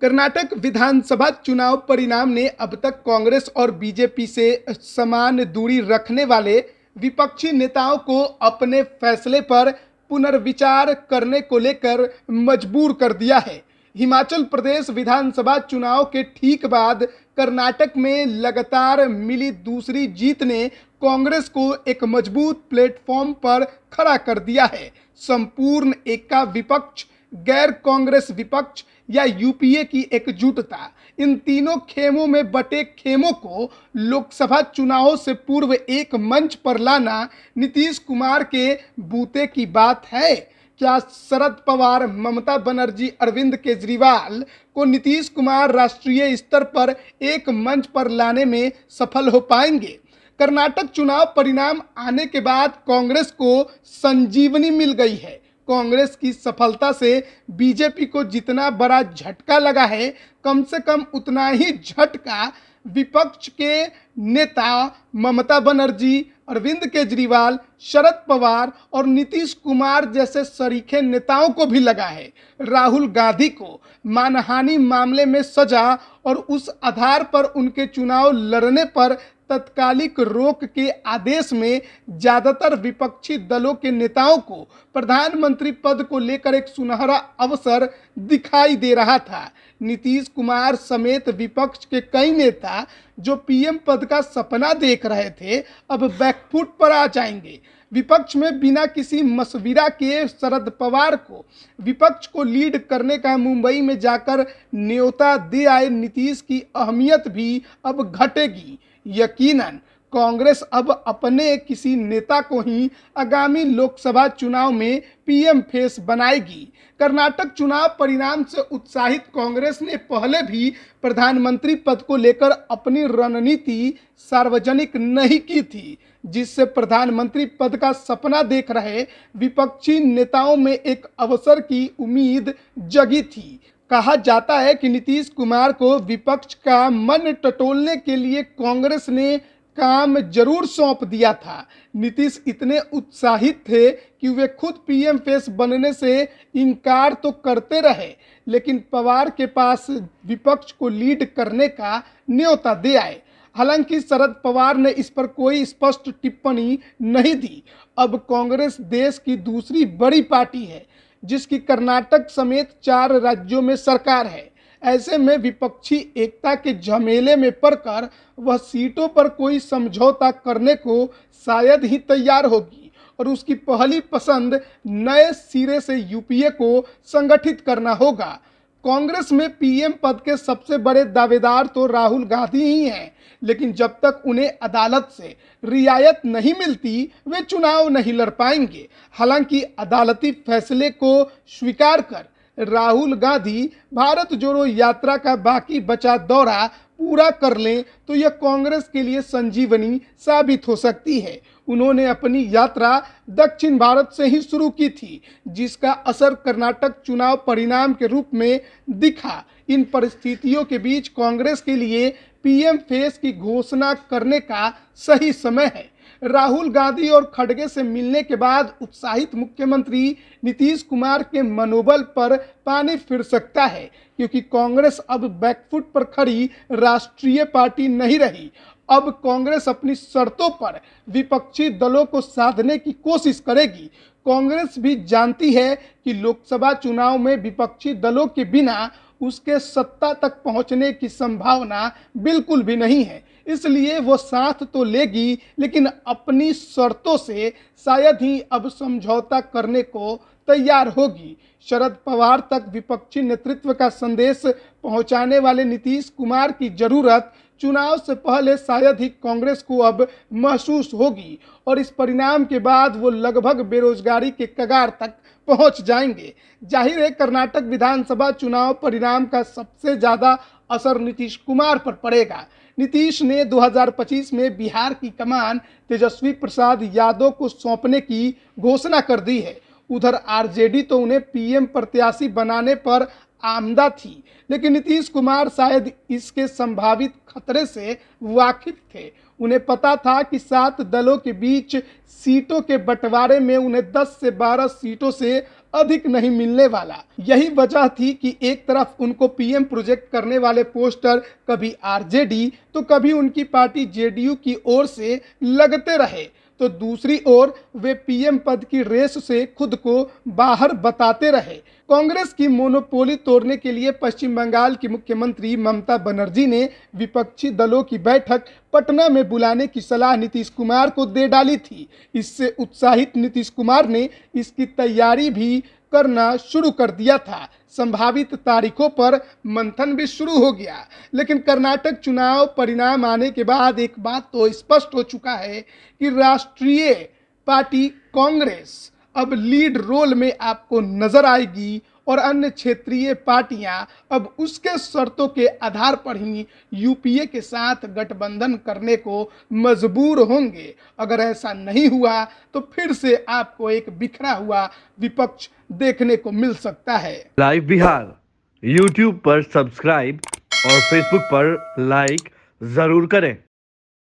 कर्नाटक विधानसभा चुनाव परिणाम ने अब तक कांग्रेस और बीजेपी से समान दूरी रखने वाले विपक्षी नेताओं को अपने फैसले पर पुनर्विचार करने को लेकर मजबूर कर दिया है। हिमाचल प्रदेश विधानसभा चुनाव के ठीक बाद कर्नाटक में लगातार मिली दूसरी जीत ने कांग्रेस को एक मजबूत प्लेटफॉर्म पर खड़ा कर दिया है। संपूर्ण एका विपक्ष, गैर कांग्रेस विपक्ष या यूपीए की एकजुटता, इन तीनों खेमों में बटे खेमों को लोकसभा चुनावों से पूर्व एक मंच पर लाना नीतीश कुमार के बूते की बात है। क्या शरद पवार, ममता बनर्जी, अरविंद केजरीवाल को नीतीश कुमार राष्ट्रीय स्तर पर एक मंच पर लाने में सफल हो पाएंगे? कर्नाटक चुनाव परिणाम आने के बाद कांग्रेस को संजीवनी मिल गई है। कांग्रेस की सफलता से बीजेपी को जितना बड़ा झटका लगा है, कम से कम उतना ही झटका विपक्ष के नेता ममता बनर्जी, अरविंद केजरीवाल, शरद पवार और नीतीश कुमार जैसे सरीखे नेताओं को भी लगा है। राहुल गांधी को मानहानि मामले में सजा और उस आधार पर उनके चुनाव लड़ने पर तत्कालिक रोक के आदेश में ज्यादातर विपक्षी दलों के नेताओं को प्रधानमंत्री पद को लेकर एक सुनहरा अवसर दिखाई दे रहा था। नीतीश कुमार समेत विपक्ष के कई नेता जो पीएम पद का सपना देख रहे थे, अब बैकफुट पर आ जाएंगे। विपक्ष में बिना किसी मशविरा के शरद पवार को विपक्ष को लीड करने का मुंबई में जाकर न्योता दे आए नीतीश की अहमियत भी अब घटेगी। यकीनन कांग्रेस अब अपने किसी नेता को ही आगामी लोकसभा चुनाव में पीएम फेस बनाएगी। कर्नाटक चुनाव परिणाम से उत्साहित कांग्रेस ने पहले भी प्रधानमंत्री पद को लेकर अपनी रणनीति सार्वजनिक नहीं की थी, जिससे प्रधानमंत्री पद का सपना देख रहे विपक्षी नेताओं में एक अवसर की उम्मीद जगी थी। कहा जाता है कि नीतीश कुमार को विपक्ष का मन टटोलने के लिए कांग्रेस ने काम जरूर सौंप दिया था। नीतीश इतने उत्साहित थे कि वे खुद पीएम फेस बनने से इनकार तो करते रहे, लेकिन पवार के पास विपक्ष को लीड करने का न्योता दे आए। हालांकि शरद पवार ने इस पर कोई स्पष्ट टिप्पणी नहीं दी। अब कांग्रेस देश की दूसरी बड़ी पार्टी है, जिसकी कर्नाटक समेत 4 राज्यों में सरकार है। ऐसे में विपक्षी एकता के झमेले में पड़कर वह सीटों पर कोई समझौता करने को शायद ही तैयार होगी और उसकी पहली पसंद नए सिरे से यूपीए को संगठित करना होगा। कांग्रेस में पीएम पद के सबसे बड़े दावेदार तो राहुल गांधी ही हैं, लेकिन जब तक उन्हें अदालत से रियायत नहीं मिलती, वे चुनाव नहीं लड़ पाएंगे। हालांकि अदालती फैसले को स्वीकार कर राहुल गांधी भारत जोड़ो यात्रा का बाकी बचा दौरा पूरा कर लें तो यह कांग्रेस के लिए संजीवनी साबित हो सकती है। उन्होंने अपनी यात्रा दक्षिण भारत से ही शुरू की थी, जिसका असर कर्नाटक चुनाव परिणाम के रूप में दिखा। इन परिस्थितियों के बीच कांग्रेस के लिए पीएम फेस की घोषणा करने का सही समय है। राहुल गांधी और खड़गे से मिलने के बाद उत्साहित मुख्यमंत्री नीतीश कुमार के मनोबल पर पानी फिर सकता है, क्योंकि कांग्रेस अब बैकफुट पर खड़ी राष्ट्रीय पार्टी नहीं रही। अब कांग्रेस अपनी शर्तों पर विपक्षी दलों को साधने की कोशिश करेगी। कांग्रेस भी जानती है कि लोकसभा चुनाव में विपक्षी दलों के बिना उसके सत्ता तक पहुंचने की संभावना बिल्कुल भी नहीं है, इसलिए वो साथ तो लेगी, लेकिन अपनी शर्तों से शायद ही अब समझौता करने को तैयार होगी। शरद पवार तक विपक्षी नेतृत्व का संदेश पहुंचाने वाले नीतीश कुमार की जरूरत चुनाव से पहले शायद ही कांग्रेस को अब महसूस होगी और इस परिणाम के बाद वो लगभग बेरोजगारी के कगार तक पहुंच जाएंगे। जाहिर है कर्नाटक विधानसभा चुनाव परिणाम का सबसे ज्यादा असर नीतीश कुमार पर पड़ेगा। नीतीश ने 2025 में बिहार की कमान तेजस्वी प्रसाद यादव को सौंपने की घोषणा कर दी है। उधर आरजेडी तो उन्हें पीएम प्रत्याशी बनाने पर आमदा थी, लेकिन नीतीश कुमार शायद इसके संभावित खतरे से वाकिफ थे। उन्हें पता था कि 7 दलों के बीच सीटों के बंटवारे में उन्हें 10 से 12 सीटों से अधिक नहीं मिलने वाला। यही वजह थी कि एक तरफ उनको पीएम प्रोजेक्ट करने वाले पोस्टर कभी आरजेडी तो कभी उनकी पार्टी जेडीयू की ओर से लगते रहे, तो दूसरी ओर वे पीएम पद की रेस से खुद को बाहर बताते रहे। कांग्रेस की मोनोपोली तोड़ने के लिए पश्चिम बंगाल की मुख्यमंत्री ममता बनर्जी ने विपक्षी दलों की बैठक पटना में बुलाने की सलाह नीतीश कुमार को दे डाली थी। इससे उत्साहित नीतीश कुमार ने इसकी तैयारी भी करना शुरू कर दिया था। संभावित तारीखों पर मंथन भी शुरू हो गया। लेकिन कर्नाटक चुनाव परिणाम आने के बाद एक बात तो स्पष्ट हो चुका है कि राष्ट्रीय पार्टी कांग्रेस अब लीड रोल में आपको नजर आएगी और अन्य क्षेत्रीय पार्टियां अब उसके शर्तों के आधार पर ही यूपीए के साथ गठबंधन करने को मजबूर होंगे। अगर ऐसा नहीं हुआ तो फिर से आपको एक बिखरा हुआ विपक्ष देखने को मिल सकता है। लाइव बिहार यूट्यूब पर सब्सक्राइब और फेसबुक पर लाइक जरूर करें।